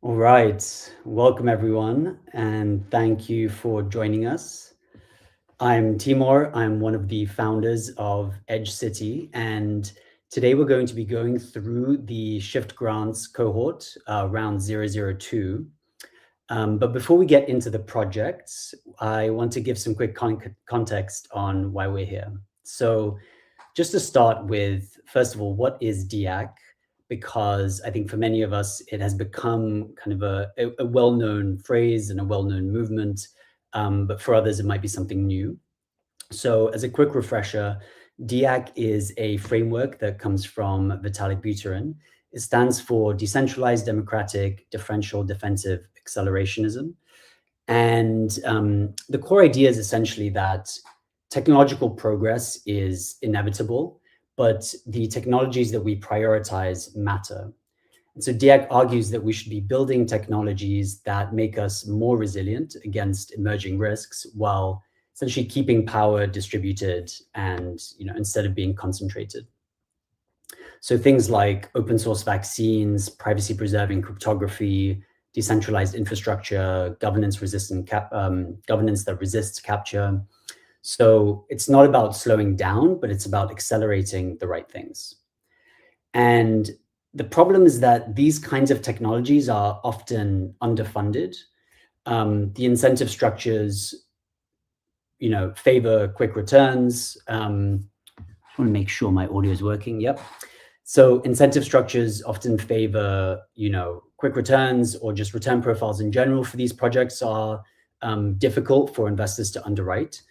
All right, welcome everyone, and thank you for joining us. I'm Timur, I'm one of the founders of Edge City, and today we're going to be going through the Shift Grants cohort, round 002. But before we get into the projects, I want to give some quick context on why we're here. So just to start with, first of all, what is DIAC? Because I think for many of us, it has become kind of a well-known phrase and a well-known movement, but for others, it might be something new. So as a quick refresher, DIAC is a framework that comes from Vitalik Buterin. It stands for Decentralized Democratic Differential Defensive Accelerationism. And the core idea is essentially that technological progress is inevitable, but the technologies that we prioritize matter. And so DIAC argues that we should be building technologies that make us more resilient against emerging risks while essentially keeping power distributed and, instead of being concentrated. So things like open source vaccines, privacy preserving cryptography, decentralized infrastructure, governance that resists capture. So it's not about slowing down, but it's about accelerating the right things. And the problem is that these kinds of technologies are often underfunded. The incentive structures, favor quick returns. I want to make sure my audio is working. Yep. So incentive structures often favor, quick returns, or just return profiles in general for these projects are difficult for investors to underwrite,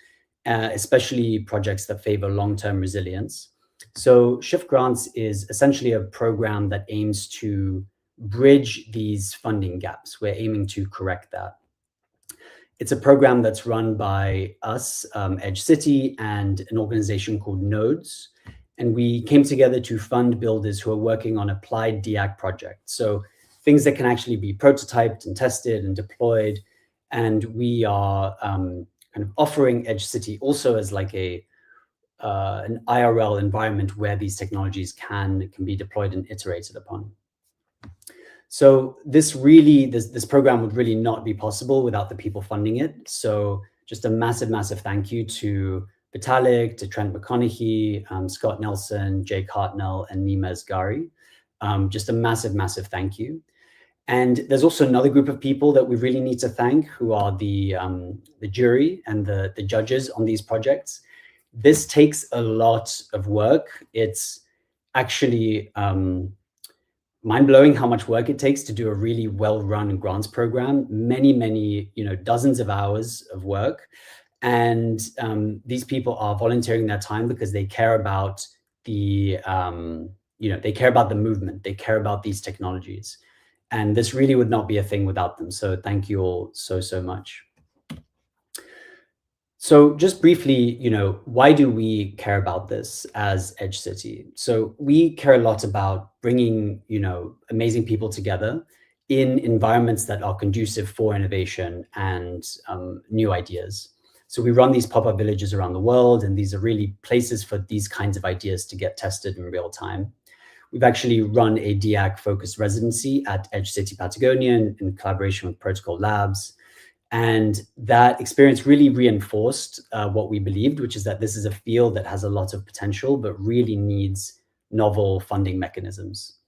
especially projects that favor long-term resilience. So Shift Grants is essentially a program that aims to bridge these funding gaps. We're aiming to correct that. It's a program that's run by us, Edge City, and an organization called Nodes. And we came together to fund builders who are working on applied DIAC projects. So things that can actually be prototyped and tested and deployed. And we are kind of offering Edge City also as like an IRL environment where these technologies can be deployed and iterated upon. So this program would really not be possible without the people funding it. So just a massive, massive thank you to Vitalik, to Trent McConaughey, Scott Nelson, Jake Hartnell, and Nimes Gari. Just a massive, massive thank you. And there's also another group of people that we really need to thank, who are the jury and the judges on these projects. This takes a lot of work. It's actually mind-blowing how much work it takes to do a really well-run grants program. Many, dozens of hours of work. And these people are volunteering their time because they care about they care about the movement. They care about these technologies. And this really would not be a thing without them. So thank you all so, so much. So just briefly, why do we care about this as Edge City? So we care a lot about bringing, amazing people together in environments that are conducive for innovation and new ideas. So we run these pop-up villages around the world, and these are really places for these kinds of ideas to get tested in real time. We've actually run a DIAC-focused residency at Edge City Patagonia in collaboration with Protocol Labs. And that experience really reinforced what we believed, which is that this is a field that has a lot of potential, but really needs novel funding mechanisms.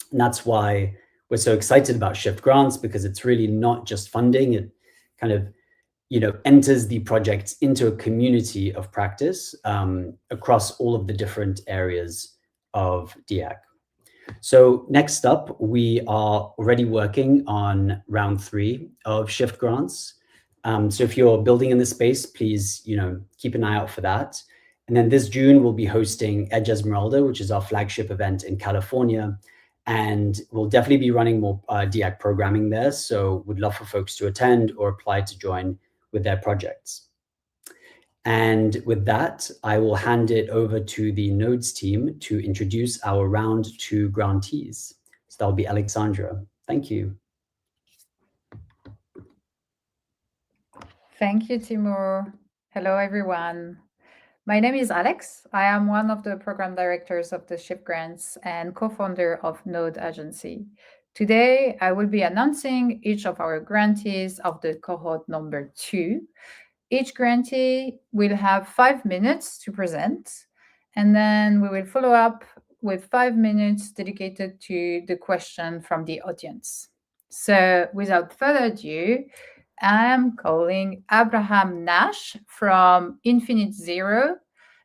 And that's why we're so excited about Shift Grants, because it's really not just funding. It kind of, enters the project into a community of practice across all of the different areas of DIAC. So next up, we are already working on round 3 of Shift Grants. So if you're building in this space, please, keep an eye out for that. And then this June, we'll be hosting Edge Esmeralda, which is our flagship event in California. And we'll definitely be running more DIAC programming there. So we'd love for folks to attend or apply to join with their projects. And with that, I will hand it over to the Nodes team to introduce our round 2 grantees. So that'll be Alexandra. Thank you. Thank you, Timur. Hello, everyone. My name is Alex. I am one of the program directors of the Shift Grants and co-founder of Node Agency. Today, I will be announcing each of our grantees of the cohort number 2. Each grantee will have 5 minutes to present, and then we will follow up with 5 minutes dedicated to the question from the audience. So without further ado, I'm calling Abraham Nash from Infinite Zero,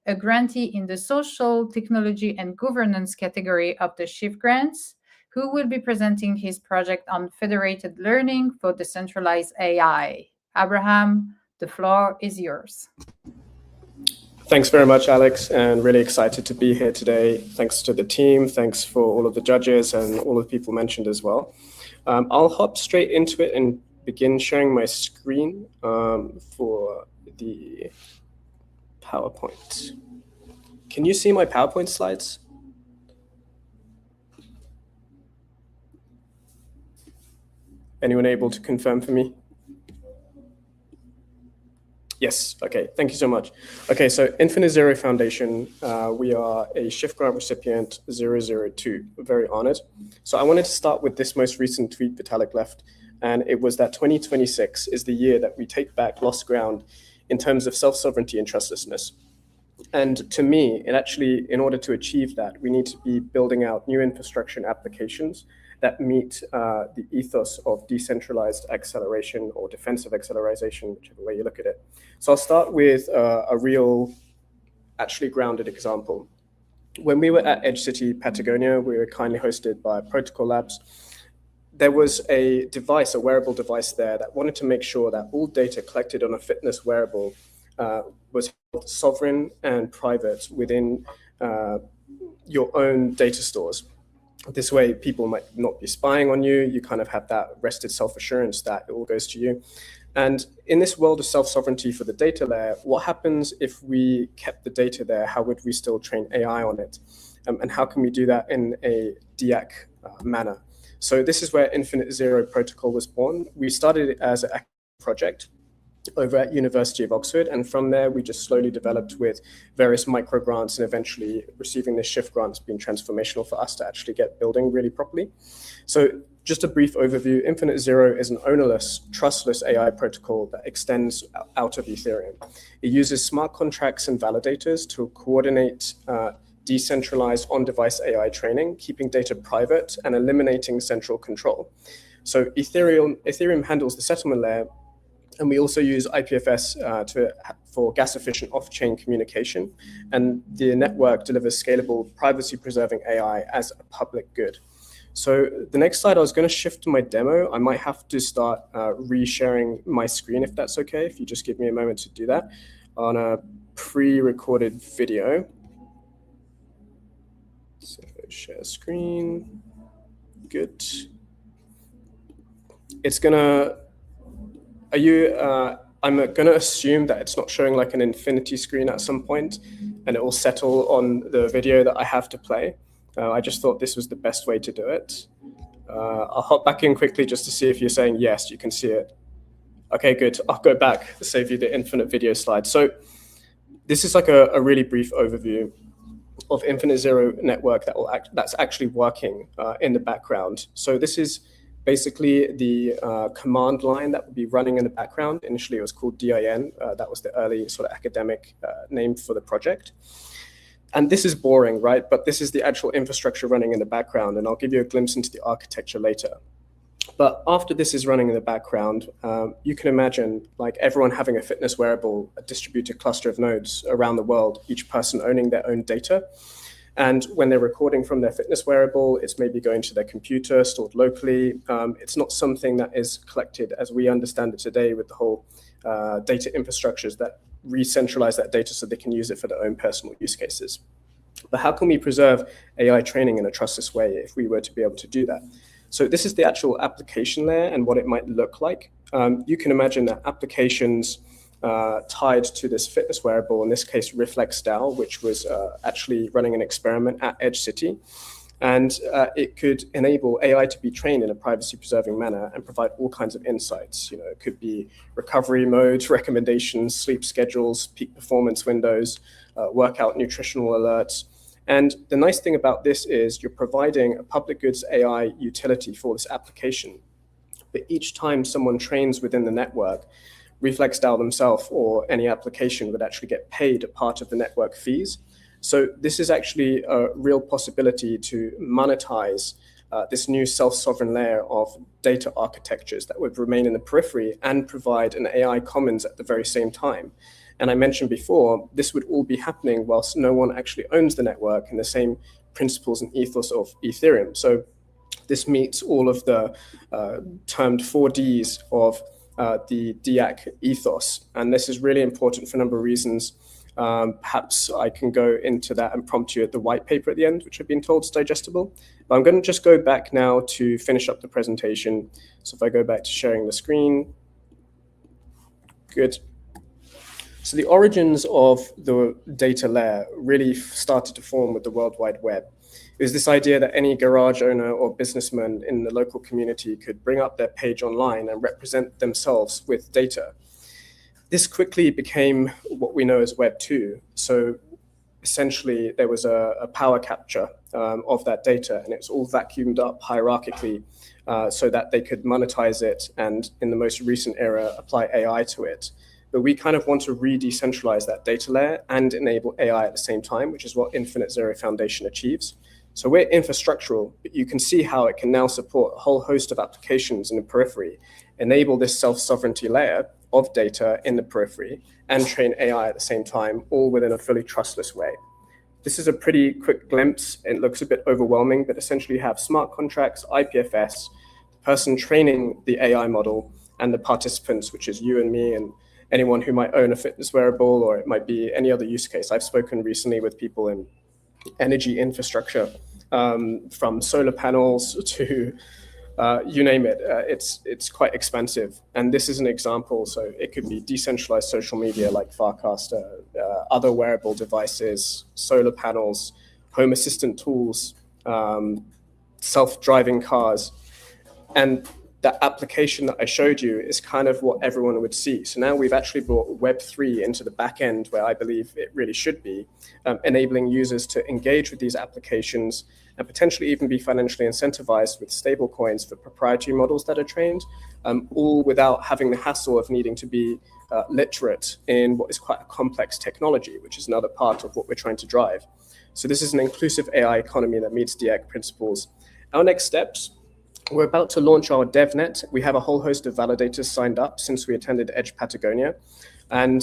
a grantee in the Social, Technology and Governance category of the SHIFT grants, who will be presenting his project on federated learning for decentralized AI. Abraham, the floor is yours. Thanks very much, Alex, and really excited to be here today. Thanks to the team, thanks for all of the judges and all of the people mentioned as well. I'll hop straight into it and begin sharing my screen for the PowerPoint. Can you see my PowerPoint slides? Anyone able to confirm for me? Yes, okay, thank you so much. Okay, so Infinite Zero Foundation, we are a SHIFT grant recipient 002, very honored. So I wanted to start with this most recent tweet Vitalik left, and it was that 2026 is the year that we take back lost ground in terms of self-sovereignty and trustlessness. And to me, it actually, in order to achieve that, we need to be building out new infrastructure and applications that meet the ethos of decentralized acceleration or defensive acceleration, whichever way you look at it. So I'll start with a real, actually grounded example. When we were at Edge City, Patagonia, we were kindly hosted by Protocol Labs. There was a device, a wearable device there that wanted to make sure that all data collected on a fitness wearable was held sovereign and private within your own data stores. This way, people might not be spying on you. You kind of have that rested self-assurance that it all goes to you. And in this world of self-sovereignty for the data layer, what happens if we kept the data there? How would we still train AI on it? And how can we do that in a DAC manner? So this is where Infinite Zero Protocol was born. We started it as a project over at University of Oxford, and from there we just slowly developed with various micro grants, and eventually receiving this SHIFT grant has been transformational for us to actually get building really properly. So just a brief overview, Infinite Zero is an ownerless, trustless AI protocol that extends out of Ethereum. It uses smart contracts and validators to coordinate decentralized on-device AI training, keeping data private and eliminating central control. So Ethereum handles the settlement layer, and we also use IPFS for gas-efficient off-chain communication. And the network delivers scalable, privacy-preserving AI as a public good. So the next slide, I was going to shift to my demo. I might have to start re-sharing my screen, if that's okay, if you just give me a moment to do that on a pre-recorded video. So share screen. Good. It's going to... I'm going to assume that it's not showing like an infinity screen at some point, and it will settle on the video that I have to play. I just thought this was the best way to do it. I'll hop back in quickly just to see if you're saying, yes, you can see it. Okay, good. I'll go back to save you the infinite video slide. So this is like a really brief overview of Infinite Zero network that's actually working in the background. So this is basically the command line that would be running in the background. Initially, it was called DIN. That was the early sort of academic name for the project. And this is boring, right? But this is the actual infrastructure running in the background, and I'll give you a glimpse into the architecture later. But after this is running in the background, you can imagine like everyone having a fitness wearable, a distributed cluster of nodes around the world, each person owning their own data. And when they're recording from their fitness wearable, it's maybe going to their computer, stored locally. It's not something that is collected as we understand it today with the whole data infrastructures that re-centralize that data so they can use it for their own personal use cases. But how can we preserve AI training in a trustless way if we were to be able to do that? So this is the actual application layer and what it might look like. You can imagine that applications tied to this fitness wearable, in this case Reflex DAO, which was actually running an experiment at Edge City. And it could enable AI to be trained in a privacy-preserving manner and provide all kinds of insights. You know, it could be recovery modes, recommendations, sleep schedules, peak performance windows, workout nutritional alerts. And the nice thing about this is you're providing a public goods AI utility for this application. But each time someone trains within the network, ReflexDAO themselves or any application would actually get paid a part of the network fees. So this is actually a real possibility to monetize this new self-sovereign layer of data architectures that would remain in the periphery and provide an AI commons at the very same time. And I mentioned before, this would all be happening whilst no one actually owns the network in the same principles and ethos of Ethereum. So this meets all of the termed 4Ds of the DIAC ethos. And this is really important for a number of reasons. Perhaps I can go into that and prompt you at the white paper at the end, which I've been told is digestible. But I'm going to just go back now to finish up the presentation. So if I go back to sharing the screen, good. So the origins of the data layer really started to form with the World Wide Web. It was this idea that any garage owner or businessman in the local community could bring up their page online and represent themselves with data. This quickly became what we know as Web 2. So essentially, there was a power capture of that data, and it's all vacuumed up hierarchically so that they could monetize it and, in the most recent era, apply AI to it. But we kind of want to re-decentralize that data layer and enable AI at the same time, which is what Infinite Zero Foundation achieves. So we're infrastructural, but you can see how it can now support a whole host of applications in the periphery, enable this self-sovereignty layer of data in the periphery, and train AI at the same time, all within a fully trustless way. This is a pretty quick glimpse. It looks a bit overwhelming, but essentially you have smart contracts, IPFS, the person training the AI model, and the participants, which is you and me and anyone who might own a fitness wearable, or it might be any other use case. I've spoken recently with people in energy infrastructure, from solar panels to you name it. It's quite expensive. And this is an example. So it could be decentralized social media like Farcaster, other wearable devices, solar panels, home assistant tools, self-driving cars. And that application that I showed you is kind of what everyone would see. So now we've actually brought Web3 into the back end where I believe it really should be, enabling users to engage with these applications and potentially even be financially incentivized with stable coins for proprietary models that are trained, all without having the hassle of needing to be literate in what is quite a complex technology, which is another part of what we're trying to drive. So this is an inclusive AI economy that meets DIAC principles. Our next steps, we're about to launch our DevNet. We have a whole host of validators signed up since we attended Edge Patagonia. And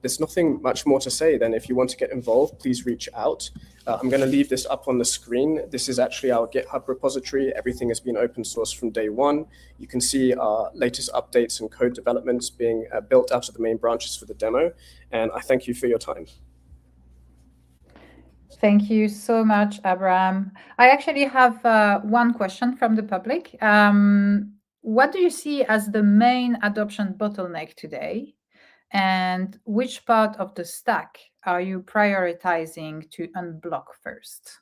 there's nothing much more to say than if you want to get involved, please reach out. I'm going to leave this up on the screen. This is actually our GitHub repository. Everything has been open source from day one. You can see our latest updates and code developments being built out of the main branches for the demo. And I thank you for your time. Thank you so much, Abraham. I actually have one question from the public. What do you see as the main adoption bottleneck today? And which part of the stack are you prioritizing to unblock first?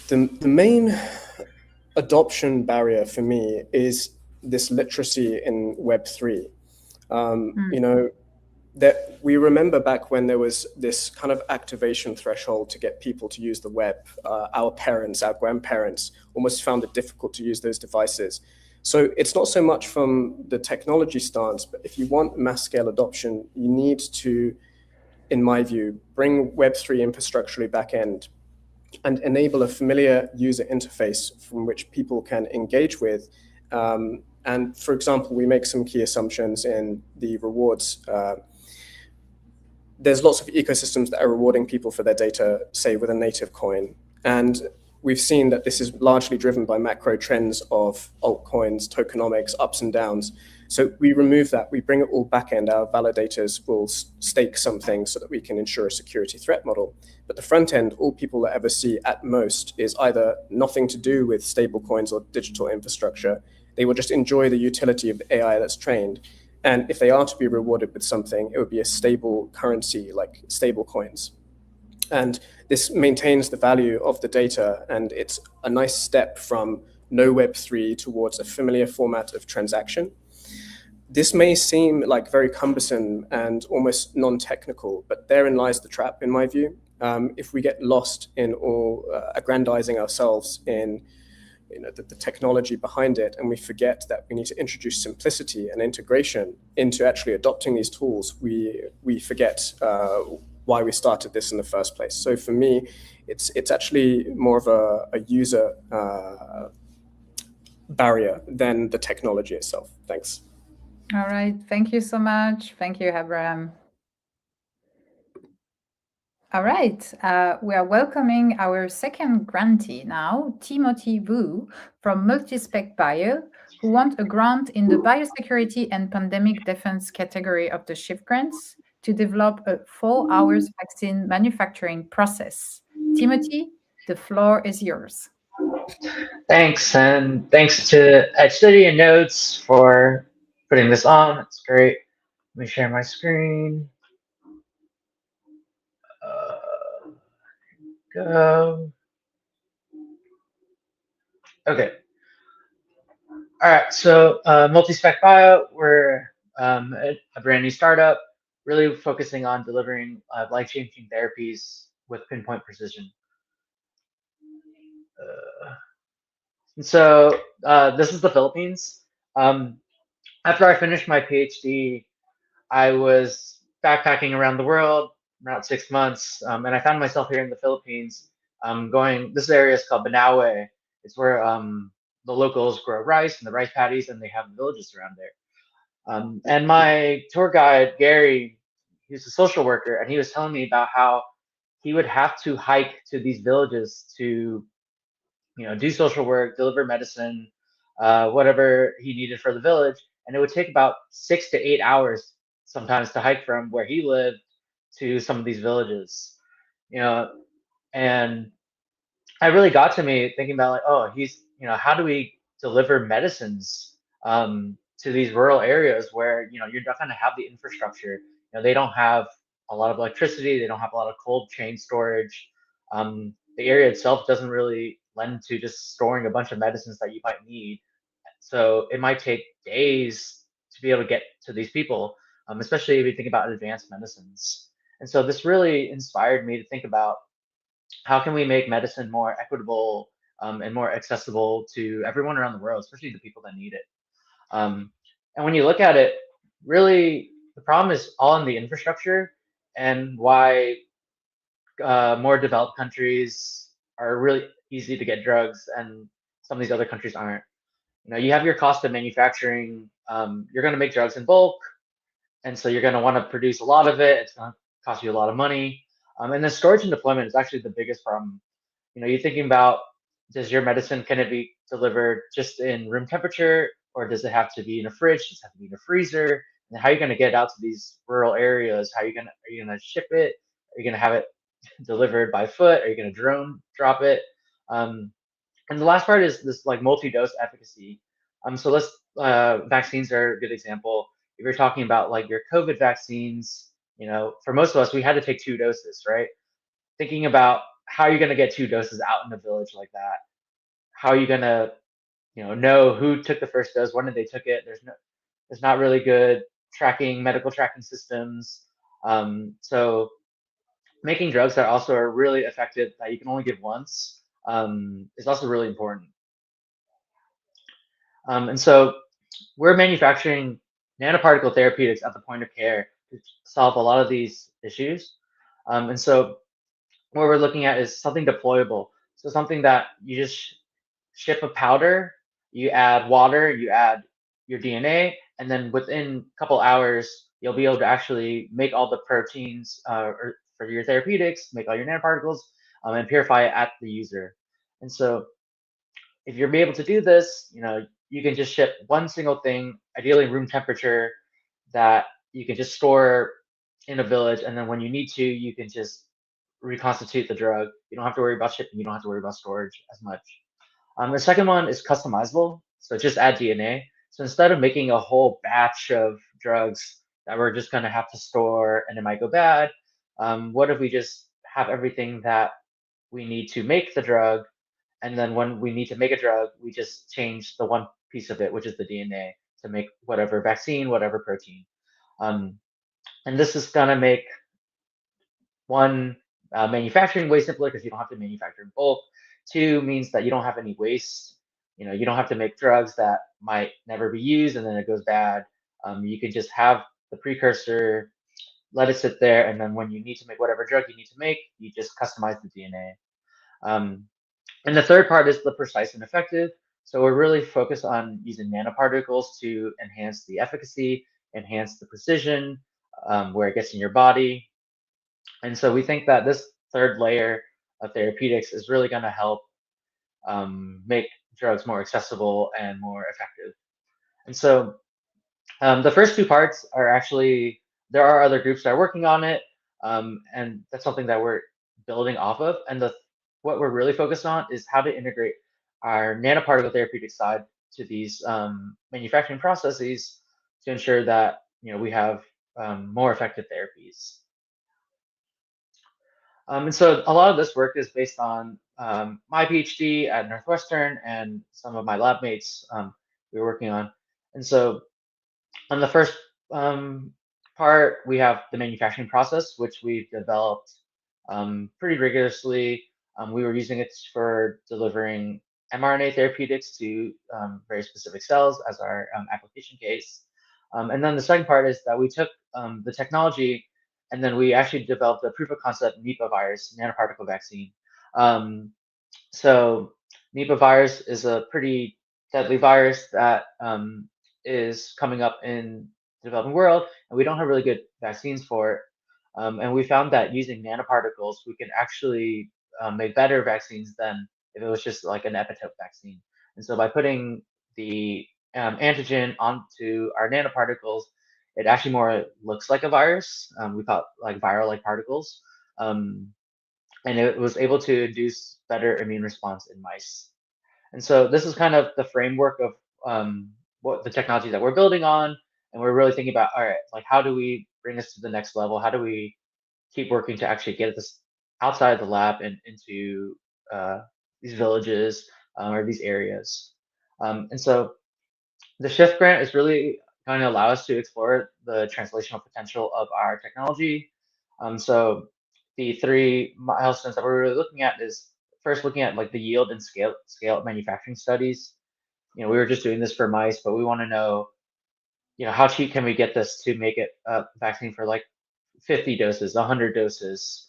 The main adoption barrier for me is this literacy in Web3. You know, that we remember back when there was this kind of activation threshold to get people to use the web. Our parents, our grandparents almost found it difficult to use those devices. So it's not so much from the technology stance, but if you want mass scale adoption, you need to, in my view, bring Web3 infrastructurally back end and enable a familiar user interface from which people can engage with. And for example, we make some key assumptions in the rewards. There's lots of ecosystems that are rewarding people for their data, say with a native coin. And we've seen that this is largely driven by macro trends of altcoins, tokenomics, ups and downs. So we remove that, we bring it all back end. Our validators will stake something so that we can ensure a security threat model. But the front end, all people will ever see at most is either nothing to do with stable coins or digital infrastructure. They will just enjoy the utility of the AI that's trained. And if they are to be rewarded with something, it would be a stable currency like stable coins. And this maintains the value of the data, and it's a nice step from no Web3 towards a familiar format of transaction. This may seem like very cumbersome and almost non-technical, but therein lies the trap, in my view. if we get lost in all aggrandizing ourselves in the technology behind it, and we forget that we need to introduce simplicity and integration into actually adopting these tools, we forget why we started this in the first place. So for me, it's actually more of a user barrier than the technology itself. Thanks. All right. Thank you so much. Thank you, Abraham. All right. We are welcoming our second grantee now, Timothy Wu from Multispec Bio, who won a grant in the biosecurity and pandemic defense category of the SHIFT grants to develop a 4-hour vaccine manufacturing process. Timothy, the floor is yours. Thanks, and thanks to EdgeCity and Notes for putting this on. It's great. Let me share my screen. Go. Okay. All right. So Multispec Bio, we're a brand new startup, really focusing on delivering life-changing therapies with pinpoint precision. And so this is the Philippines. After I finished my PhD, I was backpacking around the world around 6 months, and I found myself here in the Philippines. This area is called Banawe. It's where the locals grow rice and the rice paddies, and they have villages around there. And my tour guide, Gary, he's a social worker, and he was telling me about how he would have to hike to these villages to, do social work, deliver medicine, whatever he needed for the village, and it would take about 6 to 8 hours sometimes to hike from where he lived to some of these villages, and I really got to me thinking about how do we deliver medicines to these rural areas where you're not going to have the infrastructure. They don't have a lot of electricity. They don't have a lot of cold chain storage. The area itself doesn't really lend to just storing a bunch of medicines that you might need. So it might take days to be able to get to these people, especially if you think about advanced medicines. And so this really inspired me to think about how can we make medicine more equitable and more accessible to everyone around the world, especially the people that need it. And when you look at it, really the problem is all in the infrastructure, and why more developed countries are really easy to get drugs and some of these other countries aren't. You have your cost of manufacturing. You're going to make drugs in bulk, and so you're going to want to produce a lot of it. It's going to cost you a lot of money. And the storage and deployment is actually the biggest problem. You're thinking about, does your medicine, can it be delivered just in room temperature, or does it have to be in a fridge? Does it have to be in a freezer? And how are you going to get it out to these rural areas? Are you going to ship it? Are you going to have it delivered by foot? Are you going to drone drop it? And the last part is this multi-dose efficacy. So vaccines are a good example. If you're talking about your COVID vaccines, for most of us, we had to take 2 doses, right? Thinking about how you're going to get 2 doses out in a village like that. How are you going to, know who took the first dose, when did they took it? There's not really good medical tracking systems. So making drugs that also are really effective, that you can only give once, is also really important. And so we're manufacturing nanoparticle therapeutics at the point of care to solve a lot of these issues. And so what we're looking at is something deployable. So something that you just ship a powder, you add water, you add your DNA, and then within a couple hours, you'll be able to actually make all the proteins for your therapeutics, make all your nanoparticles, and purify it at the user. And so if you're able to do this, you can just ship one single thing, ideally room temperature, that you can just store in a village, and then when you need to, you can just reconstitute the drug. You don't have to worry about shipping. You don't have to worry about storage as much. The second one is customizable. So just add DNA. So instead of making a whole batch of drugs that we're just going to have to store and it might go bad, what if we just have everything that we need to make the drug, and then when we need to make a drug, we just change the one piece of it, which is the DNA, to make whatever vaccine, whatever protein. And this is going to make one manufacturing way simpler because you don't have to manufacture in bulk. 2 means that you don't have any waste. You don't have to make drugs that might never be used and then it goes bad. You can just have the precursor, let it sit there, and then when you need to make whatever drug you need to make, you just customize the DNA. And the third part is the precise and effective. So we're really focused on using nanoparticles to enhance the efficacy, enhance the precision, where it gets in your body. And so we think that this third layer of therapeutics is really going to help make drugs more accessible and more effective. And so the first 2 parts are actually, there are other groups that are working on it, and that's something that we're building off of. And what we're really focused on is how to integrate our nanoparticle therapeutic side to these manufacturing processes to ensure that we have more effective therapies. And so a lot of this work is based on my PhD at Northwestern and some of my lab mates we were working on. And so on the first part, we have the manufacturing process, which we've developed pretty rigorously. We were using it for delivering mRNA therapeutics to very specific cells as our application case. And then the second part is that we took the technology and then we actually developed a proof of concept Nipah virus nanoparticle vaccine. So Nipah virus is a pretty deadly virus that is coming up in the developing world, and we don't have really good vaccines for it. And we found that using nanoparticles, we can actually make better vaccines than if it was just like an epitope vaccine. And so by putting the antigen onto our nanoparticles, it actually more looks like a virus. We call it like viral-like particles. And it was able to induce better immune response in mice. And so this is kind of the framework of what the technology that we're building on. And we're really thinking about, all right, like how do we bring this to the next level? How do we keep working to actually get this outside of the lab and into these villages or these areas? And so the SHIFT grant is really going to allow us to explore the translational potential of our technology. So the 3 milestones that we're really looking at is first looking at like the yield and scale manufacturing studies. We were just doing this for mice, but we want to know, how cheap can we get this to make it a vaccine for like 50 doses, 100 doses?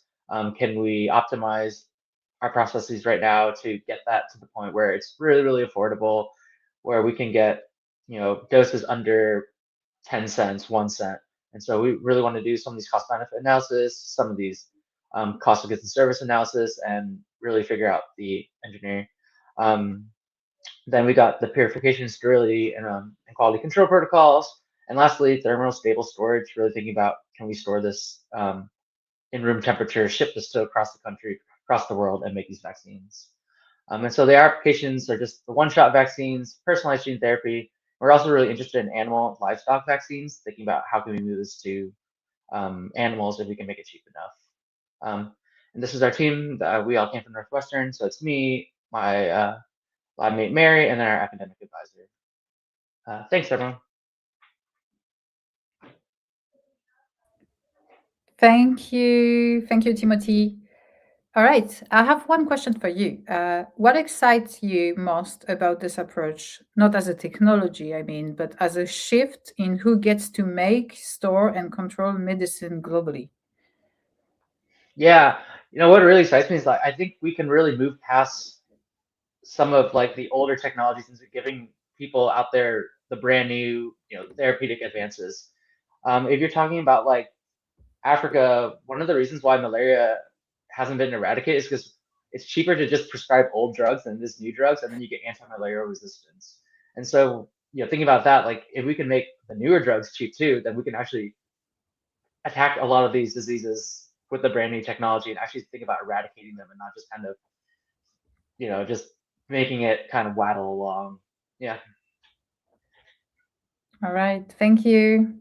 Can we optimize our processes right now to get that to the point where it's really, really affordable, where we can get, doses under 10 cents, 1 cent. And so we really want to do some of these cost benefit analysis, some of these cost of goods and service analysis, and really figure out the engineering. Then we got the purification, sterility, and quality control protocols. And lastly, thermal stable storage, really thinking about, can we store this in room temperature, ship this to across the country, across the world, and make these vaccines. And so the applications are just the one-shot vaccines, personalized gene therapy. We're also really interested in animal livestock vaccines, thinking about how can we move this to animals if we can make it cheap enough. And this is our team. We all came from Northwestern. So it's me, my lab mate Mary, and then our academic advisor. Thanks, everyone. Thank you, Timothy. All right, I have one question for you. What excites you most about this approach? Not as a technology, I mean, but as a shift in who gets to make, store, and control medicine globally. Yeah, what really excites me is I think we can really move past some of like the older technologies into giving people out there the brand new, therapeutic advances. If you're talking about like Africa, one of the reasons why malaria hasn't been eradicated is because it's cheaper to just prescribe old drugs than this new drugs, and then you get anti-malarial resistance. And so, thinking about that, like if we can make the newer drugs cheap too, then we can actually attack a lot of these diseases with the brand new technology and actually think about eradicating them and not just kind of, just making it kind of waddle along. Yeah. All right. Thank you.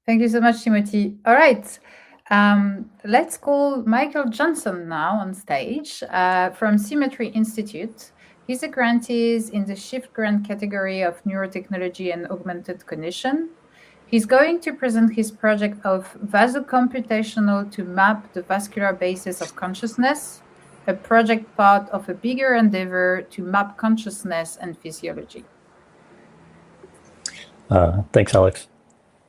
Thank you so much, Timothy. All right. Let's call Michael Johnson now on stage from Symmetry Institute. He's a grantee in the SHIFT grant category of neurotechnology and augmented cognition. He's going to present his project of vasocomputational to map the vascular basis of consciousness, a project part of a bigger endeavor to map consciousness and physiology. Thanks, Alex.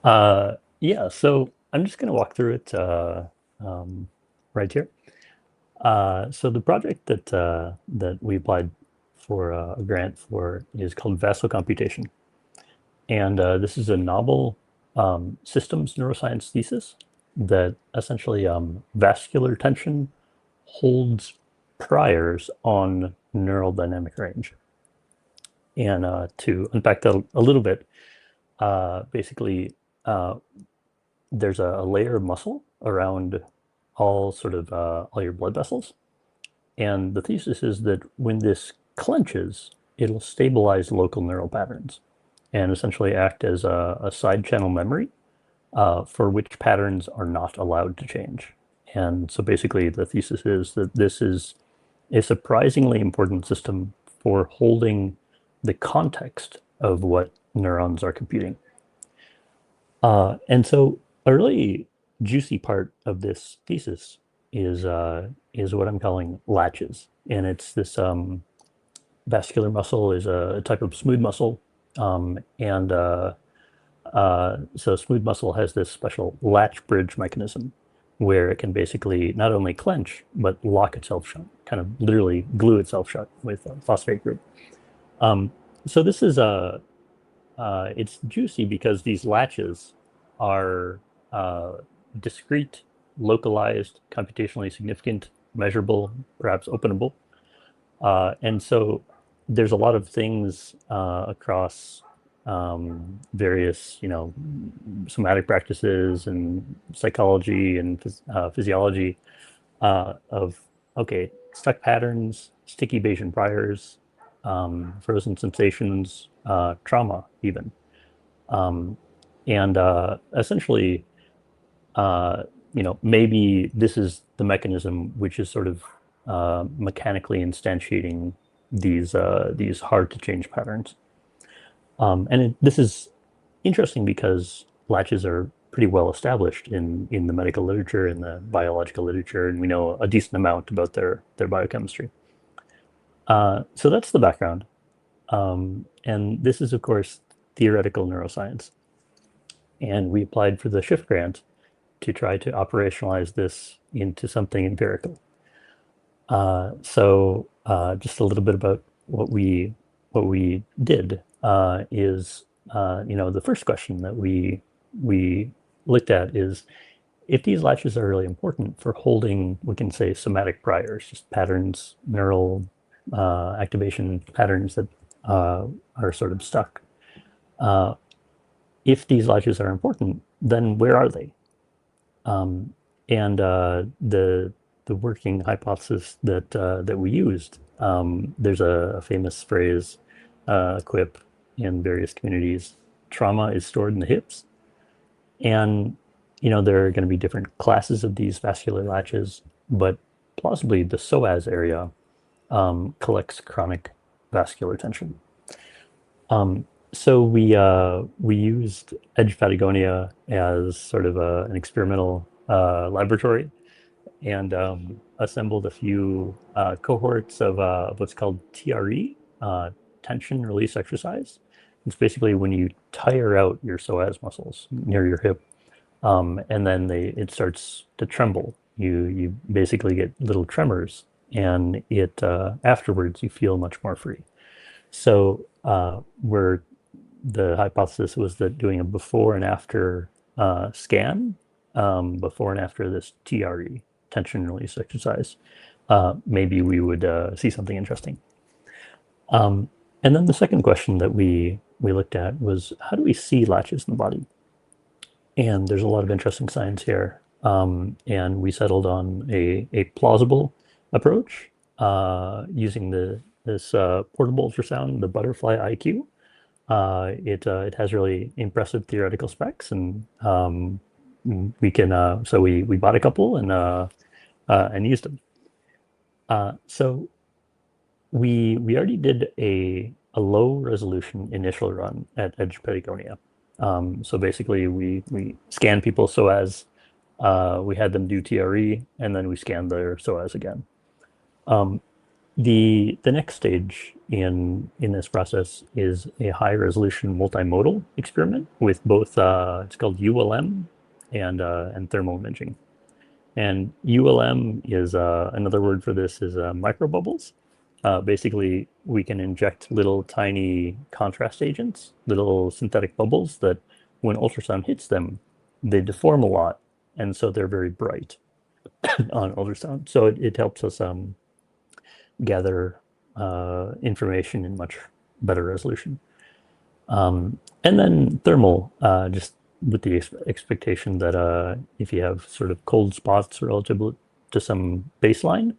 Yeah, so I'm just going to walk through it right here. So the project that we applied for a grant for is called vasocomputation. And this is a novel systems neuroscience thesis that essentially vascular tension holds priors on neural dynamic range. And to unpack that a little bit, basically, there's a layer of muscle around all your blood vessels. And the thesis is that when this clenches, it'll stabilize local neural patterns and essentially act as a side channel memory for which patterns are not allowed to change. And so basically the thesis is that this is a surprisingly important system for holding the context of what neurons are computing. And so a really juicy part of this thesis is what I'm calling latches. And it's this vascular muscle is a type of smooth muscle. So smooth muscle has this special latch bridge mechanism where it can basically not only clench, but lock itself shut, kind of literally glue itself shut with a phosphate group. So this is it's juicy because these latches are discrete, localized, computationally significant, measurable, perhaps openable. And so there's a lot of things across various, somatic practices and psychology and physiology of, okay, stuck patterns, sticky Bayesian priors, frozen sensations, trauma even. Essentially, maybe this is the mechanism which is sort of mechanically instantiating these hard to change patterns. This is interesting because latches are pretty well established in the medical literature, in the biological literature, and we know a decent amount about their biochemistry. So that's the background. And this is, of course, theoretical neuroscience. And we applied for the SHIFT grant to try to operationalize this into something empirical. So just a little bit about what we did is, the first question that we looked at is, if these latches are really important for holding, we can say, somatic priors, just patterns, neural activation patterns that are sort of stuck. If these latches are important, then where are they? The working hypothesis that we used, there's a famous phrase, quip in various communities: trauma is stored in the hips. And there are going to be different classes of these vascular latches, but plausibly the psoas area collects chronic vascular tension. So we used Edge Patagonia as sort of an experimental laboratory, and assembled a few cohorts of what's called TRE, tension release exercise. It's basically when you tire out your psoas muscles near your hip, and then it starts to tremble. You basically get little tremors, and afterwards you feel much more free. So the hypothesis was that doing a before and after scan, before and after this TRE, tension release exercise, maybe we would see something interesting. And then the second question that we looked at was, how do we see latches in the body? And there's a lot of interesting science here. And we settled on a plausible approach using this portable ultrasound, the Butterfly IQ. It has really impressive theoretical specs, and we can. So we bought a couple and used them. So we already did a low resolution initial run at Edge Patagonia, So basically, we scan people SOAS, we had them do TRE, and then we scanned their SOAS again. The next stage in this process is a high resolution multimodal experiment with both it's called ULM and thermal imaging. And ULM is another word for this is microbubbles. Basically, we can inject little tiny contrast agents, little synthetic bubbles that when ultrasound hits them, they deform a lot, and so they're very bright on ultrasound. So it helps us gather information in much better resolution. And then thermal, just with the expectation that if you have sort of cold spots relative to some baseline,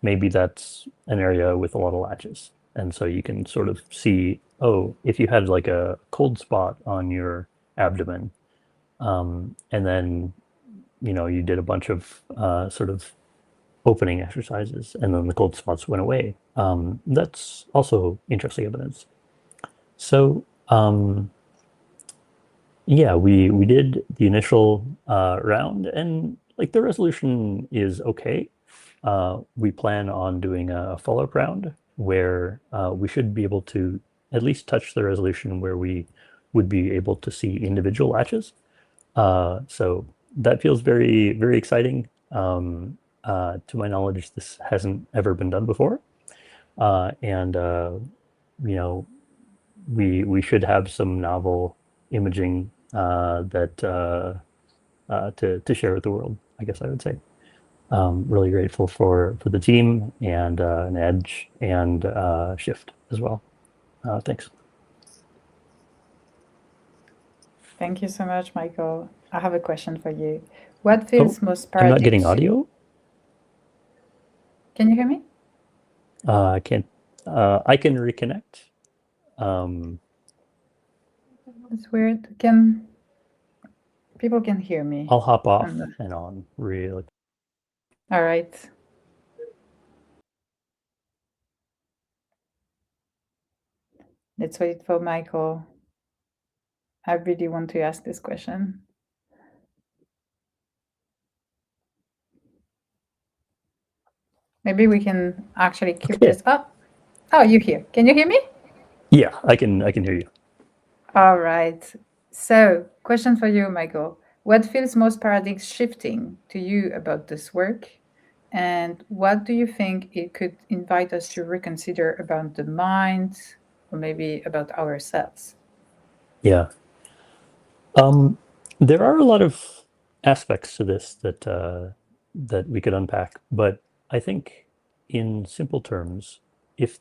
maybe that's an area with a lot of latches. And so you can sort of see, oh, if you had like a cold spot on your abdomen, and then, you did a bunch of sort of opening exercises and then the cold spots went away. That's also interesting evidence. So, yeah, we did the initial round, and like the resolution is okay. We plan on doing a follow-up round where we should be able to at least touch the resolution where we would be able to see individual latches. So that feels very, very exciting. To my knowledge, this hasn't ever been done before. And we should have some novel imaging that to share with the world, I guess I would say. Really grateful for the team and an Edge and Shift as well. Thanks. Thank you so much, Michael. I have a question for you. What feels most I'm not getting paradigm- audio. Can you hear me? I can't. I can reconnect. It's weird. People can hear me? I'll hop off and on really. All right. Let's wait for Michael. I really want to ask this question. Maybe we can actually keep this up. Oh, you're here. Can you hear me? Yeah, I can hear you. All right. So, question for you, Michael. What feels most paradigm shifting to you about this work? And what do you think it could invite us to reconsider about the mind or maybe about ourselves? Yeah. There are a lot of aspects to this that we could unpack, but I think in simple terms, if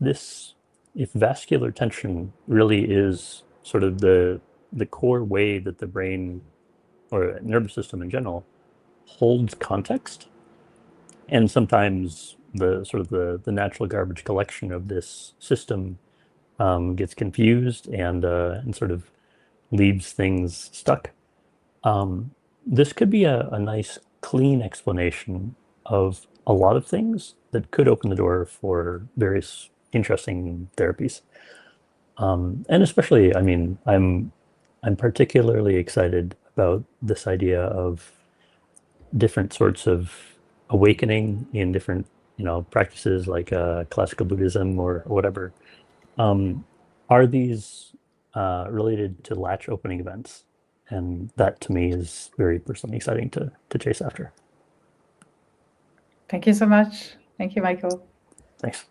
vascular tension really is sort of the core way that the brain or nervous system in general holds context, and sometimes the sort of the natural garbage collection of this system gets confused and sort of leaves things stuck. This could be a nice, clean explanation of a lot of things that could open the door for various interesting therapies. And especially, I mean, I'm particularly excited about this idea of different sorts of awakening in different, practices like classical Buddhism or whatever. Are these related to latch opening events? And that to me is very personally exciting to chase after. Thank you so much. Thank you, Michael. Thanks.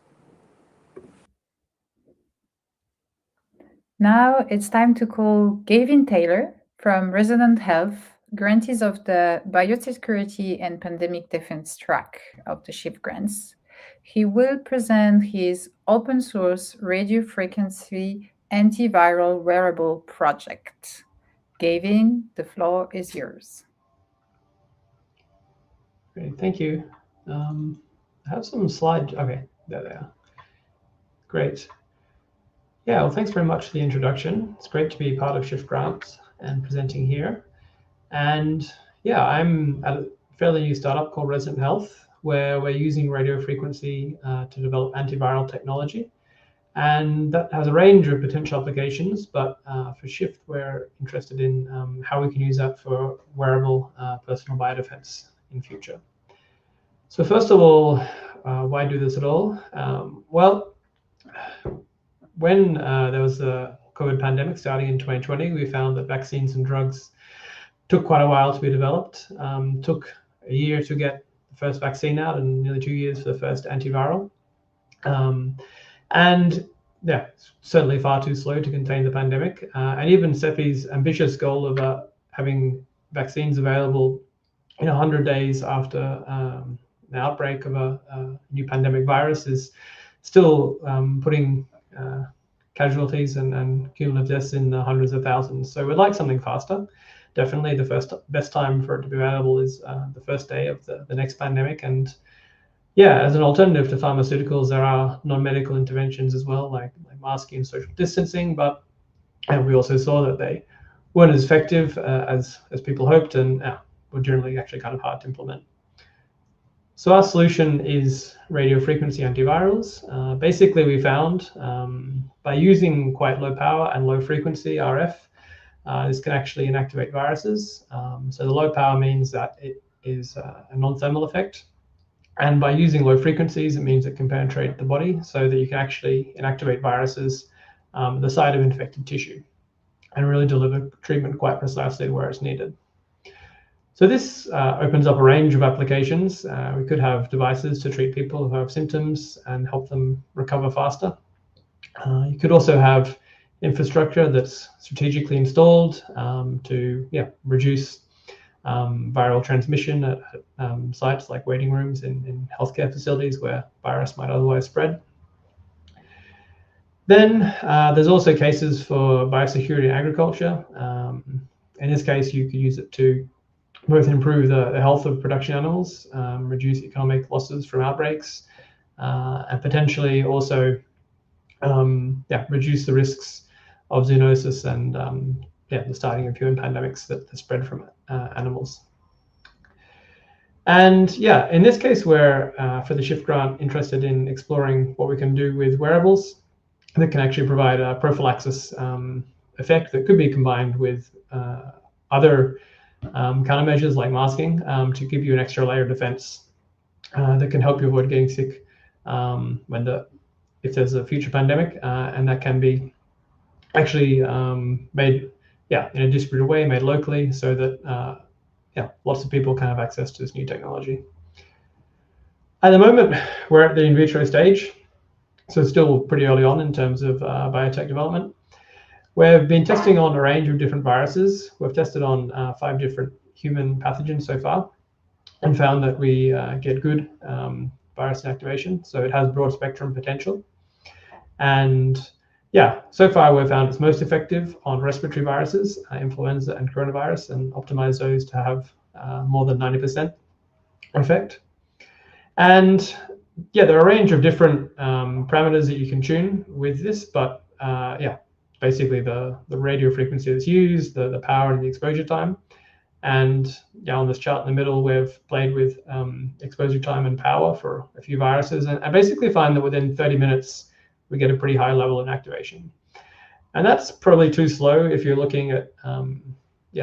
Now it's time to call Gavin Taylor from Resonant Health, grantees of the Biosecurity and Pandemic Defense track of the SHIFT grants. He will present his open source radio frequency antiviral wearable project. Gavin, the floor is yours. Great, thank you. I have some slides. Okay, there they are. Great. Yeah, well, thanks very much for the introduction. It's great to be part of Shift Grants and presenting here. And yeah, I'm at a fairly new startup called Resonant Health, where we're using radio frequency to develop antiviral technology. And that has a range of potential applications, but for Shift, we're interested in how we can use that for wearable personal biodefense in future. So first of all, why do this at all? Well, when there was the COVID pandemic starting in 2020, we found that vaccines and drugs took quite a while to be developed. Took a year to get the first vaccine out and nearly 2 years for the first antiviral. And yeah, certainly far too slow to contain the pandemic. And even CEPI's ambitious goal of having vaccines available in 100 days after the outbreak of a new pandemic virus is still putting casualties and cumulative deaths in the hundreds of thousands. So we'd like something faster. Definitely the best time for it to be available is the first day of the next pandemic. And yeah, as an alternative to pharmaceuticals, there are non-medical interventions as well, like masking and social distancing, but we also saw that they weren't as effective as people hoped, and were generally actually kind of hard to implement. So our solution is radio frequency antivirals. Basically, we found by using quite low power and low frequency RF, this can actually inactivate viruses. So the low power means that it is a non-thermal effect. And by using low frequencies, it means it can penetrate the body so that you can actually inactivate viruses the site of infected tissue and really deliver treatment quite precisely where it's needed. So this opens up a range of applications. We could have devices to treat people who have symptoms and help them recover faster. You could also have infrastructure that's strategically installed to reduce viral transmission at sites like waiting rooms in healthcare facilities where virus might otherwise spread. Then there's also cases for biosecurity in agriculture. In this case, you could use it to both improve the health of production animals, reduce economic losses from outbreaks, and potentially also reduce the risks of zoonosis and the starting of human pandemics that spread from animals. And in this case, we're for the Shift grant interested in exploring what we can do with wearables that can actually provide a prophylaxis effect that could be combined with other countermeasures like masking to give you an extra layer of defense that can help you avoid getting sick if there's a future pandemic, and that can be actually made in a distributed way, made locally, so that lots of people can have access to this new technology. At the moment, we're at the in vitro stage, so still pretty early on in terms of biotech development. We've been testing on a range of different viruses. We've tested on 5 different human pathogens so far and found that we get good virus inactivation, so it has broad spectrum potential. And so far we've found it's most effective on respiratory viruses, influenza and coronavirus, and optimize those to have more than 90% effect. And there are a range of different parameters that you can tune with this, but basically the radio frequency that's used, the power and the exposure time. And on this chart in the middle, we've played with exposure time and power for a few viruses, and I basically find that within 30 minutes, we get a pretty high level of activation. And that's probably too slow if you're looking at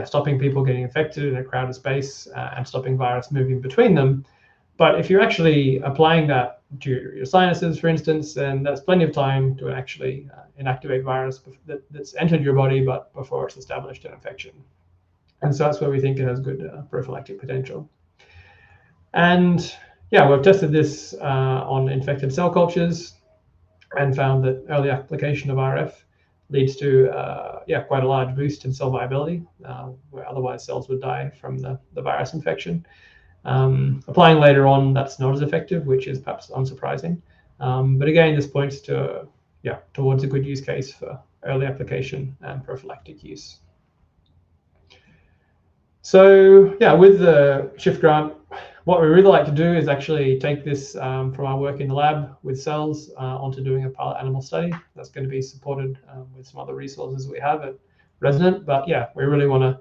stopping people getting infected in a crowded space and stopping virus moving between them. But if you're actually applying that to your sinuses, for instance, then that's plenty of time to actually inactivate virus that's entered your body, but before it's established an infection. And so that's where we think it has good prophylactic potential. And we've tested this on infected cell cultures and found that early application of RF leads to quite a large boost in cell viability, where otherwise cells would die from the virus infection. Applying later on, that's not as effective, which is perhaps unsurprising. But again, this points to towards a good use case for early application and prophylactic use. So with the Shift grant, what we really like to do is actually take this from our work in the lab with cells onto doing a pilot animal study. That's going to be supported with some other resources we have at Resonant. But we really want to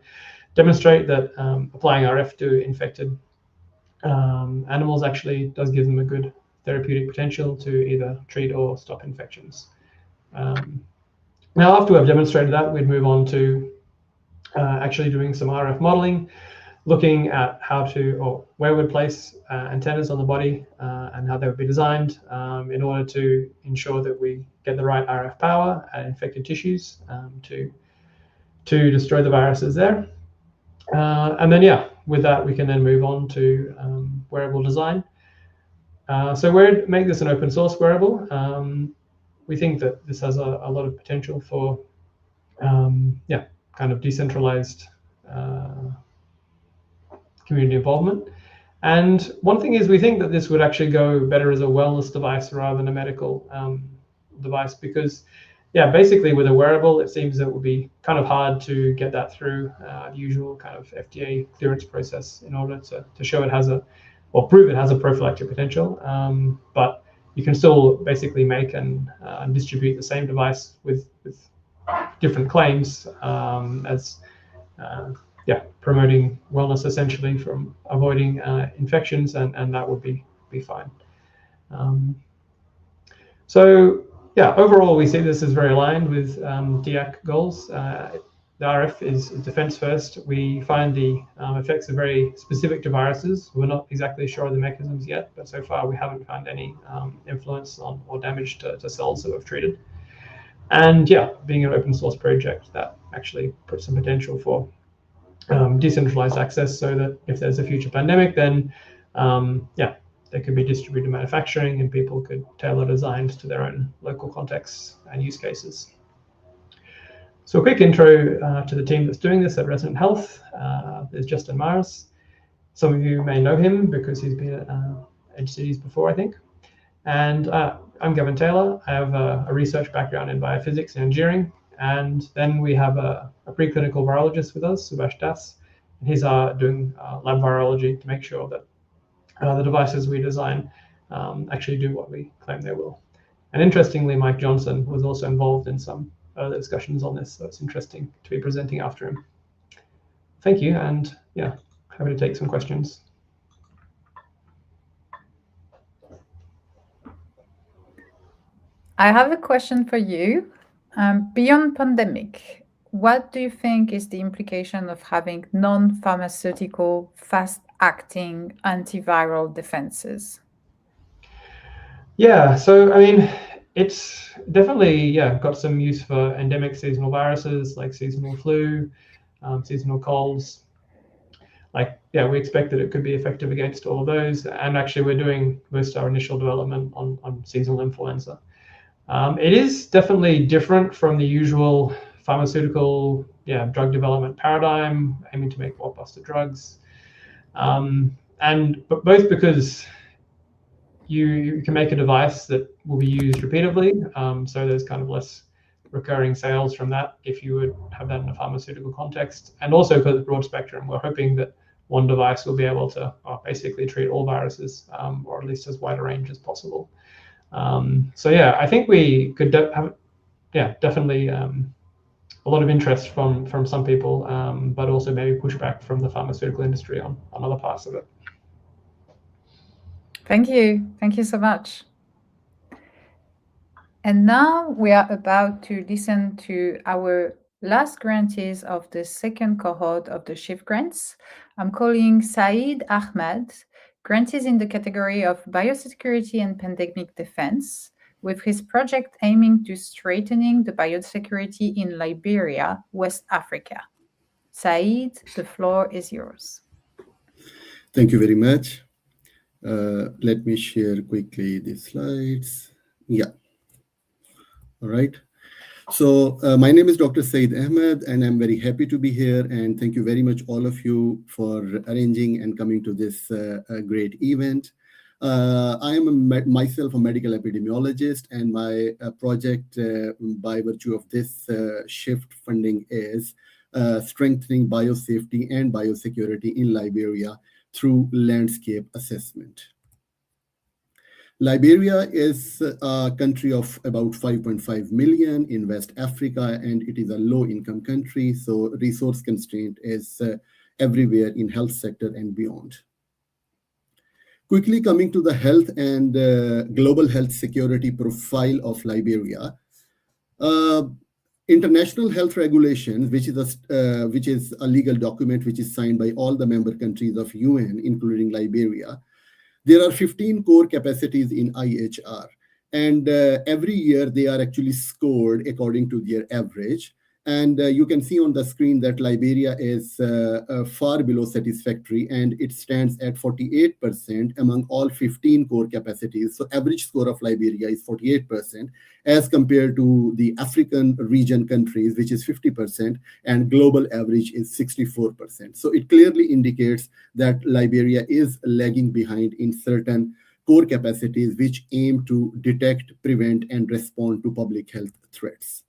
demonstrate that applying RF to infected animals actually does give them a good therapeutic potential to either treat or stop infections. Now, after I've demonstrated that, we'd move on to actually doing some RF modeling, looking at how to, or where we'd place antennas on the body and how they would be designed in order to ensure that we get the right RF power at infected tissues to destroy the viruses there. And then, yeah, with that, we can then move on to wearable design. So we'd make this an open source wearable. We think that this has a lot of potential for, yeah, kind of decentralized community involvement. And one thing is we think that this would actually go better as a wellness device rather than a medical device, because, yeah, basically with a wearable, it seems that it would be kind of hard to get that through the usual kind of FDA clearance process in order to show it has or prove it has a prophylactic potential. But you can still basically make and distribute the same device with different claims as yeah, promoting wellness essentially from avoiding infections, and that would be fine. So yeah, overall we see this as very aligned with DIAC goals. The RF is defense first. We find the effects are very specific to viruses. We're not exactly sure of the mechanisms yet, but so far we haven't found any influence on or damage to cells that we've treated. And yeah, being an open source project, that actually puts some potential for decentralized access, so that if there's a future pandemic, then yeah, there could be distributed manufacturing and people could tailor designs to their own local contexts and use cases. So a quick intro to the team that's doing this at Resonant Health. There's Justin Myers. Some of you may know him because he's been at Edge Cities before, I think. And I'm Gavin Taylor. I have a research background in biophysics and engineering. And then we have a preclinical virologist with us, Subhash Das. And he's doing lab virology to make sure that the devices we design actually do what we claim they will. And interestingly, Mike Johnson was also involved in some early discussions on this, so it's interesting to be presenting after him. Thank you, and yeah, happy to take some questions. I have a question for you. Beyond pandemic, what do you think is the implication of having non-pharmaceutical, fast-acting antiviral defenses? Yeah, so I mean, it's definitely got some use for endemic seasonal viruses like seasonal flu, seasonal colds. Like, yeah, we expect that it could be effective against all of those. And actually, we're doing most of our initial development on seasonal influenza. It is definitely different from the usual pharmaceutical drug development paradigm, aiming to make blockbuster drugs. But both because you can make a device that will be used repeatedly, so there's kind of less recurring sales from that if you would have that in a pharmaceutical context. And also because it's broad spectrum, we're hoping that one device will be able to basically treat all viruses, or at least as wide a range as possible. So yeah, I think we could have definitely a lot of interest from some people, but also maybe pushback from the pharmaceutical industry on other parts of it. Thank you so much. And now we are about to listen to our last grantees of the second cohort of the SHIFT grants. I'm calling Saeed Ahmed, grantees in the category of biosecurity and pandemic defense, with his project aiming to strengthening the biosecurity in Liberia, West Africa. Saeed, the floor is yours. Thank you very much. Let me share quickly the slides. Yeah. All right. So my name is Dr. Saeed Ahmed, and I'm very happy to be here. And thank you very much, all of you, for arranging and coming to this great event. I am myself a medical epidemiologist, and my project, by virtue of this SHIFT funding, is strengthening biosafety and biosecurity in Liberia through landscape assessment. Liberia is a country of about 5.5 million in West Africa, and it is a low-income country, so resource constraint is everywhere in health sector and beyond. Quickly coming to the health and global health security profile of Liberia, International health regulations, which is a legal document which is signed by all the member countries of UN, including Liberia. There are 15 core capacities in IHR, and every year they are actually scored according to their average. And you can see on the screen that Liberia is far below satisfactory, and it stands at 48% among all 15 core capacities. So average score of Liberia is 48% as compared to the African region countries, which is 50%, and global average is 64%. So it clearly indicates that Liberia is lagging behind in certain core capacities which aim to detect, prevent, and respond to public health threats.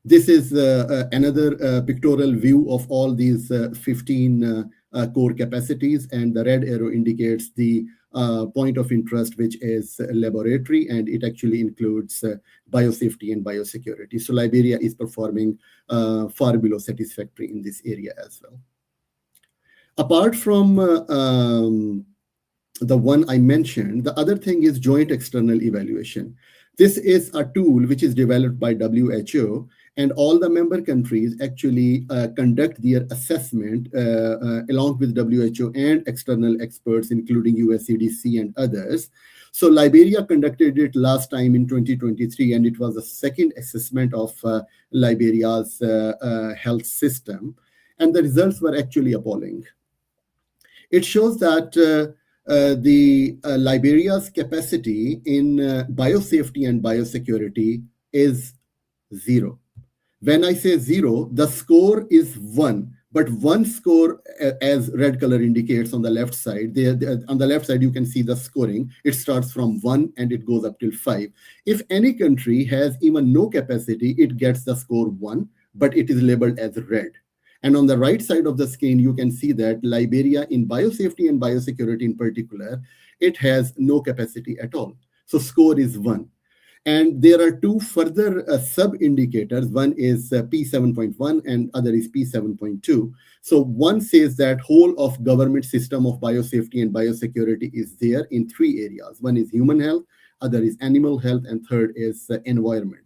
This is another pictorial view of all these 15 core capacities, and the red arrow indicates the point of interest, which is laboratory, and it actually includes biosafety and biosecurity. So Liberia is performing far below satisfactory in this area as well. Apart from the one I mentioned, the other thing is joint external evaluation. This is a tool which is developed by WHO, and all the member countries actually conduct their assessment along with WHO and external experts, including US CDC and others. So Liberia conducted it last time in 2023, and it was the second assessment of Liberia's health system. And the results were actually appalling. It shows that the Liberia's capacity in biosafety and biosecurity is 0. When I say 0, the score is 1, but one score, as red color indicates on the left side, on the left side you can see the scoring. It starts from 1 and it goes up till 5. If any country has even no capacity, it gets the score 1, but it is labeled as red. And on the right side of the screen, you can see that Liberia in biosafety and biosecurity in particular, it has no capacity at all. So score is 1. And there are two further sub-indicators. One is P7.1 and other is P7.2. So one says that whole of government system of biosafety and biosecurity is there in 3 areas. One is human health, other is animal health, and third is environment.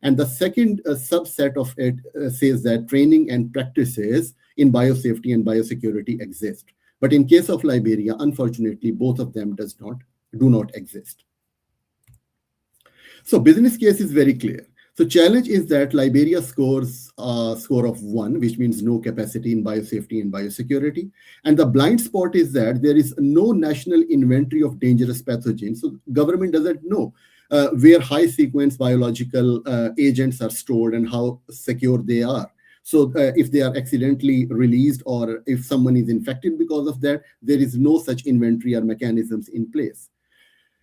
And the second subset of it says that training and practices in biosafety and biosecurity exist. But in case of Liberia, unfortunately, both of them do not exist. So business case is very clear. So challenge is that Liberia scores a score of 1, which means no capacity in biosafety and biosecurity. And the blind spot is that there is no national inventory of dangerous pathogens. So government doesn't know where high sequence biological agents are stored and how secure they are. So if they are accidentally released or if someone is infected because of that, there is no such inventory or mechanisms in place.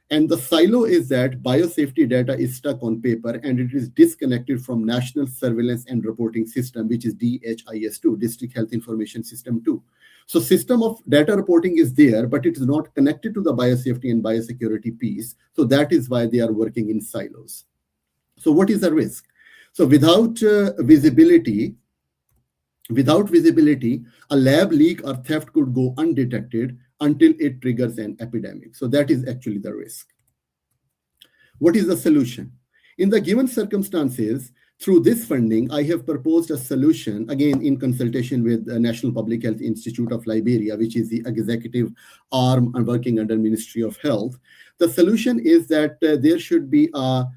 And the silo is that biosafety data is stuck on paper and it is disconnected from National Surveillance and Reporting System, which is DHIS2, District Health Information System 2. So system of data reporting is there, but it is not connected to the biosafety and biosecurity piece. So that is why they are working in silos. So what is the risk? So without visibility, a lab leak or theft could go undetected until it triggers an epidemic. So that is actually the risk. What is the solution? In the given circumstances, through this funding, I have proposed a solution, again, in consultation with the National Public Health Institute of Liberia, which is the executive arm working under Ministry of Health. The solution is that there should be a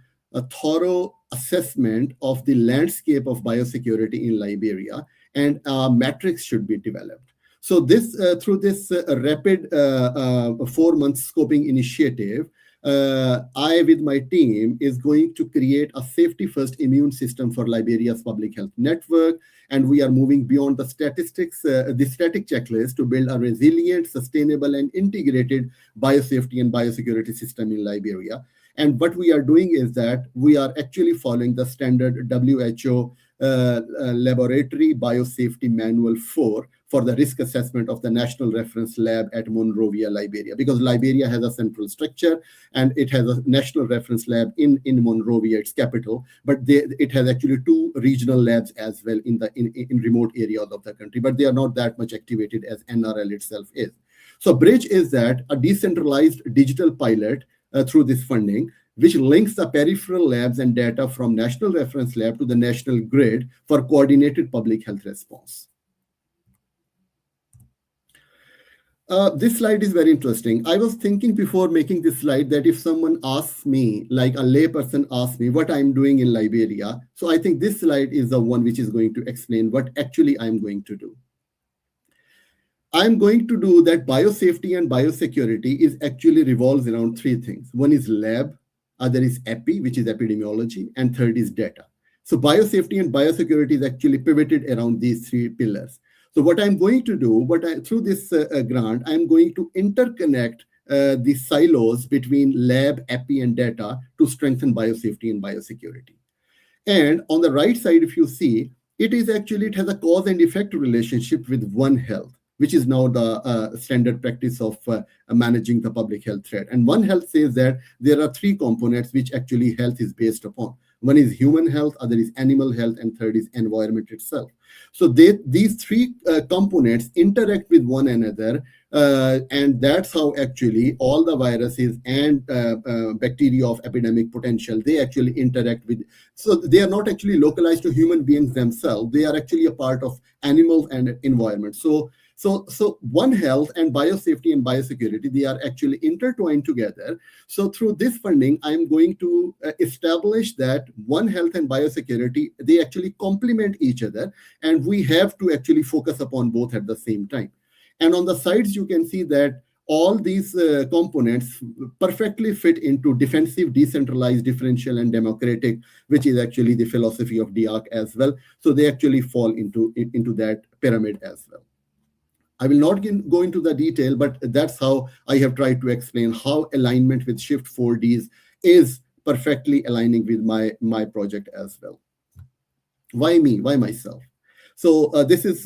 thorough assessment of the landscape of biosecurity in Liberia, and a matrix should be developed. So this, through this rapid 4-month scoping initiative, I, with my team, is going to create a safety-first immune system for Liberia's public health network, and we are moving beyond the statistics, the static checklist, to build a resilient, sustainable, and integrated biosafety and biosecurity system in Liberia. And what we are doing is that we are actually following the standard WHO Laboratory Biosafety Manual 4 for the risk assessment of the National Reference Lab at Monrovia, Liberia, because Liberia has a central structure and it has a National Reference Lab in Monrovia, its capital, but it has actually 2 regional labs as well in remote areas of the country, but they are not that much activated as NRL itself is. So Bridge is that a decentralized digital pilot through this funding, which links the peripheral labs and data from national reference lab to the national grid for coordinated public health response. This slide is very interesting. I was thinking before making this slide that if someone asks me, like a layperson asks me what I'm doing in Liberia, so I think this slide is the one which is going to explain what actually I'm going to do. I'm going to do that biosafety and biosecurity is actually revolves around three things. One is lab, other is epi, which is epidemiology, and third is data. So biosafety and biosecurity is actually pivoted around these three pillars. So what I'm going to do, through this grant, I'm going to interconnect the silos between lab, epi, and data to strengthen biosafety and biosecurity. And on the right side, if you see, it has a cause and effect relationship with One Health, which is now the standard practice of managing the public health threat. And One Health says that there are three components which actually health is based upon. One is human health, other is animal health, and third is environment itself. So these three components interact with one another, and that's how actually all the viruses and bacteria of epidemic potential, they actually interact with. So they are not actually localized to human beings themselves. They are actually a part of animals and environment. So One Health and biosafety and biosecurity, they are actually intertwined together. So through this funding, I'm going to establish that One Health and biosecurity, they actually complement each other, and we have to actually focus upon both at the same time. And on the sides, you can see that all these components perfectly fit into defensive, decentralized, differential, and democratic, which is actually the philosophy of DIAC as well. So they actually fall into that pyramid as well. I will not go into the detail, but that's how I have tried to explain how alignment with Shift 4Ds is perfectly aligning with my project as well. Why me? Why myself? So this is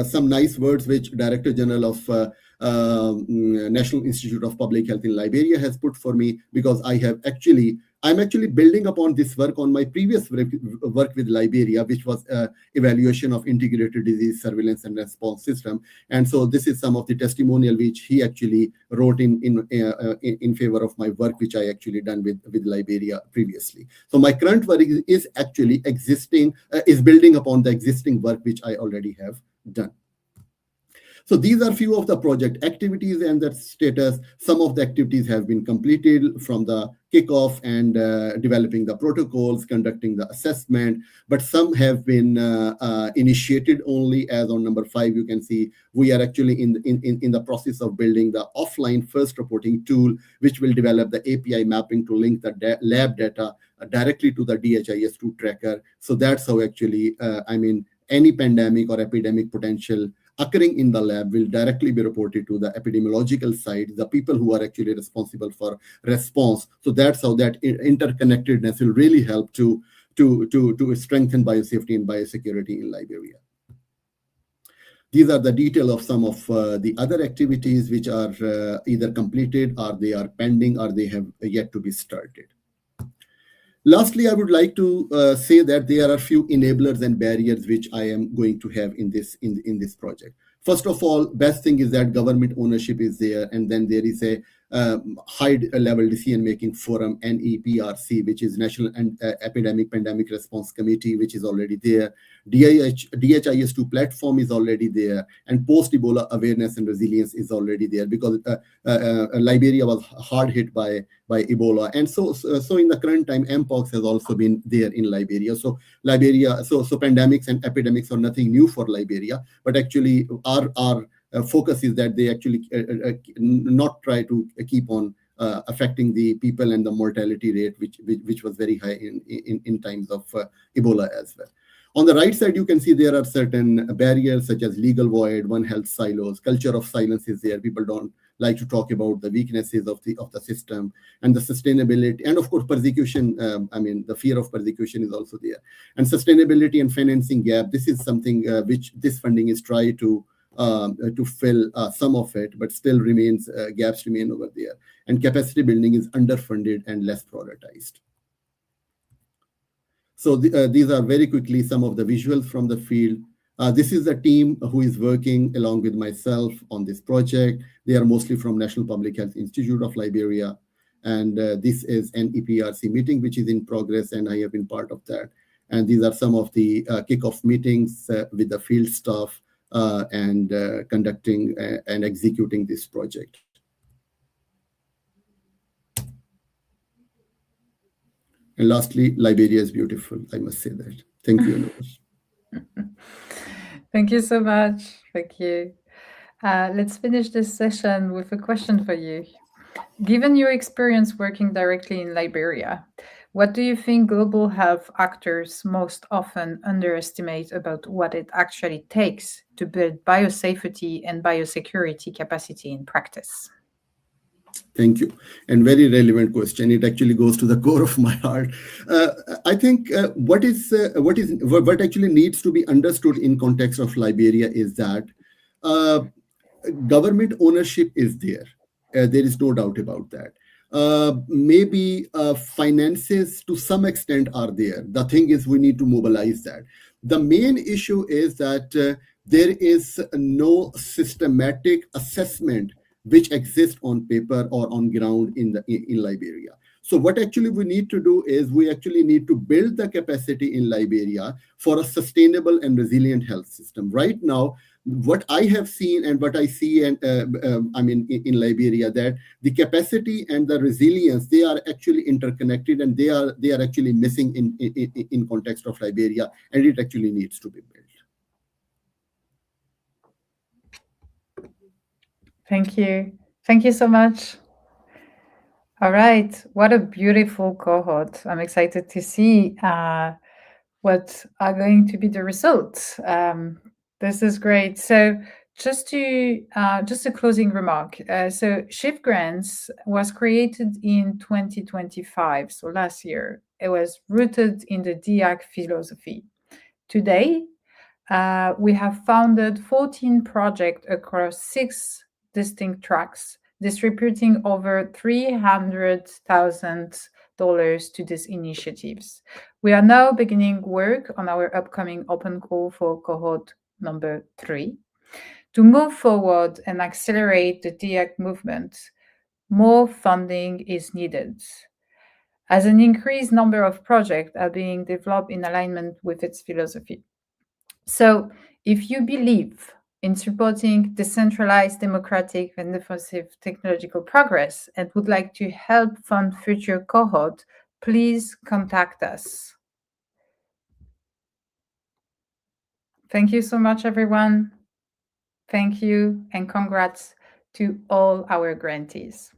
some nice words which Director General of National Institute of Public Health in Liberia has put for me, because I'm actually building upon this work on my previous work with Liberia, which was evaluation of integrated disease surveillance and response system. And so this is some of the testimonial which he actually wrote in favor of my work, which I actually done with Liberia previously. So my current work is actually is building upon the existing work which I already have done. So these are few of the project activities and the status. Some of the activities have been completed from the kickoff and developing the protocols, conducting the assessment, but some have been initiated only. As on number 5, you can see we are actually in the process of building the offline first reporting tool, which will develop the API mapping to link the lab data directly to the DHIS2 tracker. So that's how actually, any pandemic or epidemic potential occurring in the lab will directly be reported to the epidemiological side, the people who are actually responsible for response. So that's how that interconnectedness will really help to strengthen biosafety and biosecurity in Liberia. These are the detail of some of the other activities which are either completed, or they are pending, or they have yet to be started. Lastly, I would like to say that there are few enablers and barriers which I am going to have in this project. First of all, best thing is that government ownership is there, and then there is a high-level decision-making forum, NEPRC, which is National Epidemic Pandemic Response Committee, which is already there. DHIS2 platform is already there, and post-Ebola awareness and resilience is already there, because Liberia was hard hit by Ebola, and so in the current time, Mpox has also been there in Liberia. So pandemics and epidemics are nothing new for Liberia, but actually our focus is that they actually not try to keep on affecting the people and the mortality rate, which was very high in times of Ebola as well. On the right side, you can see there are certain barriers such as legal void, One Health silos, culture of silence is there. People don't like to talk about the weaknesses of the system, and the sustainability, and of course persecution. The fear of persecution is also there, and sustainability and financing gap. This is something which this funding is trying to fill some of it, but still gaps remain over there, and capacity building is underfunded and less prioritized. So these are very quickly some of the visuals from the field. This is the team who is working along with myself on this project. They are mostly from National Public Health Institute of Liberia. And this is an EPRC meeting, which is in progress, and I have been part of that. And these are some of the kickoff meetings with the field staff and conducting and executing this project. And lastly, Liberia is beautiful. I must say that. Thank you, Anush. Thank you so much. Thank you. Let's finish this session with a question for you. Given your experience working directly in Liberia, what do you think global health actors most often underestimate about what it actually takes to build biosafety and biosecurity capacity in practice? Thank you. And very relevant question. It actually goes to the core of my heart. I think what actually needs to be understood in context of Liberia is that government ownership is there. There is no doubt about that. Maybe finances to some extent are there. The thing is, we need to mobilize that. The main issue is that there is no systematic assessment which exists on paper or on ground in Liberia. So what actually we need to do is we actually need to build the capacity in Liberia for a sustainable and resilient health system. Right now, what I have seen and what I see in Liberia, that the capacity and the resilience, they are actually interconnected, and they are actually missing in context of Liberia, and it actually needs to be built. Thank you. Thank you so much. All right. What a beautiful cohort. I'm excited to see what are going to be the results. This is great. So just a closing remark. So Shift Grants was created in 2025, so last year. It was rooted in the DIAC philosophy. Today, we have founded 14 projects across 6 distinct tracks, distributing over $300,000 to these initiatives. We are now beginning work on our upcoming open call for cohort number 3. To move forward and accelerate the DIAC movement, more funding is needed, as an increased number of projects are being developed in alignment with its philosophy. So if you believe in supporting decentralized, democratic, and inclusive technological progress and would like to help fund future cohort, please contact us. Thank you so much, everyone. Thank you, and congrats to all our grantees.